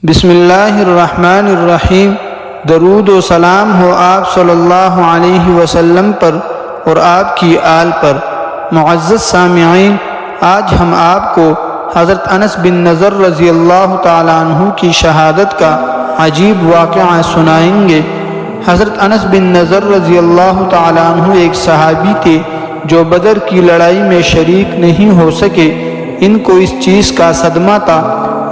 بسم اللہ الرحمن الرحیم۔ درود و سلام ہو آپ صلی اللہ علیہ وسلم پر اور آپ کی آل پر۔ معزز سامعین، آج ہم آپ کو حضرت انس بن نضر رضی اللہ تعالیٰ عنہ کی شہادت کا عجیب واقعہ سنائیں گے۔ حضرت انس بن نضر رضی اللہ تعالیٰ عنہ ایک صحابی تھے جو بدر کی لڑائی میں شریک نہیں ہو سکے۔ ان کو اس چیز کا صدمہ تھا،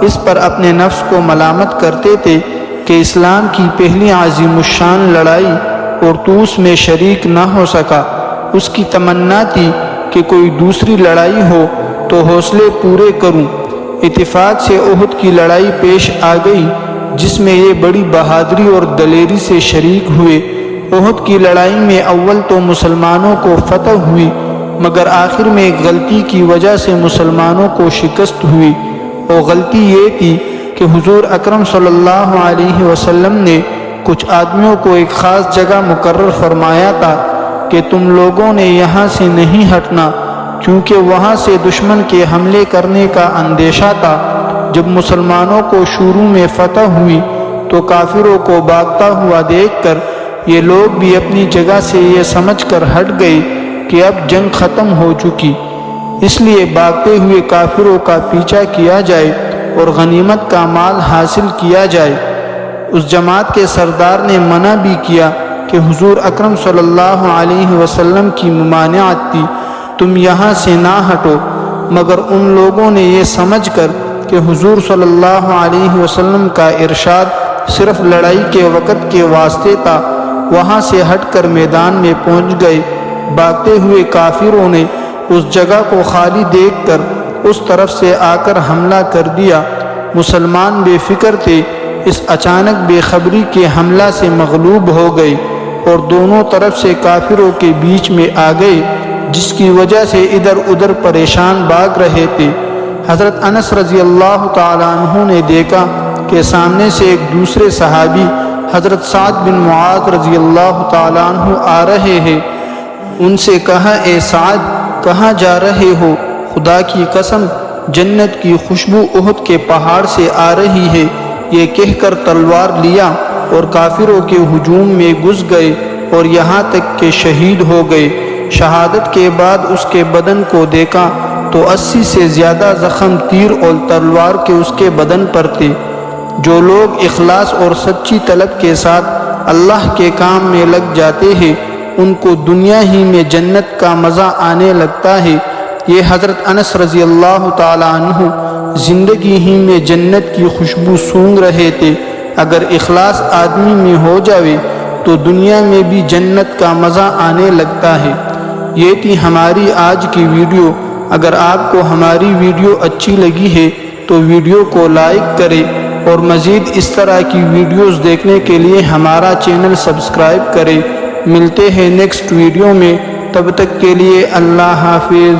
اس پر اپنے نفس کو ملامت کرتے تھے کہ اسلام کی پہلی عظیم الشان لڑائی اور تو اس میں شریک نہ ہو سکا۔ اس کی تمنا تھی کہ کوئی دوسری لڑائی ہو تو حوصلے پورے کروں۔ اتفاق سے احد کی لڑائی پیش آ گئی جس میں یہ بڑی بہادری اور دلیری سے شریک ہوئے۔ احد کی لڑائی میں اول تو مسلمانوں کو فتح ہوئی، مگر آخر میں ایک غلطی کی وجہ سے مسلمانوں کو شکست ہوئی۔ وہ غلطی یہ تھی کہ حضور اکرم صلی اللہ علیہ وسلم نے کچھ آدمیوں کو ایک خاص جگہ مقرر فرمایا تھا کہ تم لوگوں نے یہاں سے نہیں ہٹنا، کیونکہ وہاں سے دشمن کے حملے کرنے کا اندیشہ تھا۔ جب مسلمانوں کو شروع میں فتح ہوئی تو کافروں کو بھاگتا ہوا دیکھ کر یہ لوگ بھی اپنی جگہ سے یہ سمجھ کر ہٹ گئے کہ اب جنگ ختم ہو چکی، اس لیے بھاگتے ہوئے کافروں کا پیچھا کیا جائے اور غنیمت کا مال حاصل کیا جائے۔ اس جماعت کے سردار نے منع بھی کیا کہ حضور اکرم صلی اللہ علیہ وسلم کی ممانعت تھی، تم یہاں سے نہ ہٹو، مگر ان لوگوں نے یہ سمجھ کر کہ حضور صلی اللہ علیہ وسلم کا ارشاد صرف لڑائی کے وقت کے واسطے تھا، وہاں سے ہٹ کر میدان میں پہنچ گئے۔ بھاگتے ہوئے کافروں نے اس جگہ کو خالی دیکھ کر اس طرف سے آ کر حملہ کر دیا۔ مسلمان بے فکر تھے، اس اچانک بے خبری کے حملہ سے مغلوب ہو گئے اور دونوں طرف سے کافروں کے بیچ میں آ گئے، جس کی وجہ سے ادھر ادھر پریشان بھاگ رہے تھے۔ حضرت انس رضی اللہ تعالیٰ عنہ نے دیکھا کہ سامنے سے ایک دوسرے صحابی حضرت سعد بن معاذ رضی اللہ تعالیٰ عنہ آ رہے ہیں۔ ان سے کہا، اے سعد، کہاں جا رہے ہو؟ خدا کی قسم، جنت کی خوشبو احد کے پہاڑ سے آ رہی ہے۔ یہ کہہ کر تلوار لیا اور کافروں کے ہجوم میں گھس گئے اور یہاں تک کہ شہید ہو گئے۔ شہادت کے بعد اس کے بدن کو دیکھا تو 80 سے زیادہ زخم تیر اور تلوار کے اس کے بدن پر تھے۔ جو لوگ اخلاص اور سچی طلب کے ساتھ اللہ کے کام میں لگ جاتے ہیں ان کو دنیا ہی میں جنت کا مزہ آنے لگتا ہے۔ یہ حضرت انس رضی اللہ تعالیٰ عنہ زندگی ہی میں جنت کی خوشبو سونگھ رہے تھے۔ اگر اخلاص آدمی میں ہو جاوے تو دنیا میں بھی جنت کا مزہ آنے لگتا ہے۔ یہ تھی ہماری آج کی ویڈیو۔ اگر آپ کو ہماری ویڈیو اچھی لگی ہے تو ویڈیو کو لائک کریں اور مزید اس طرح کی ویڈیوز دیکھنے کے لیے ہمارا چینل سبسکرائب کریں۔ ملتے ہیں نیکسٹ ویڈیو میں، تب تک کے لیے اللہ حافظ۔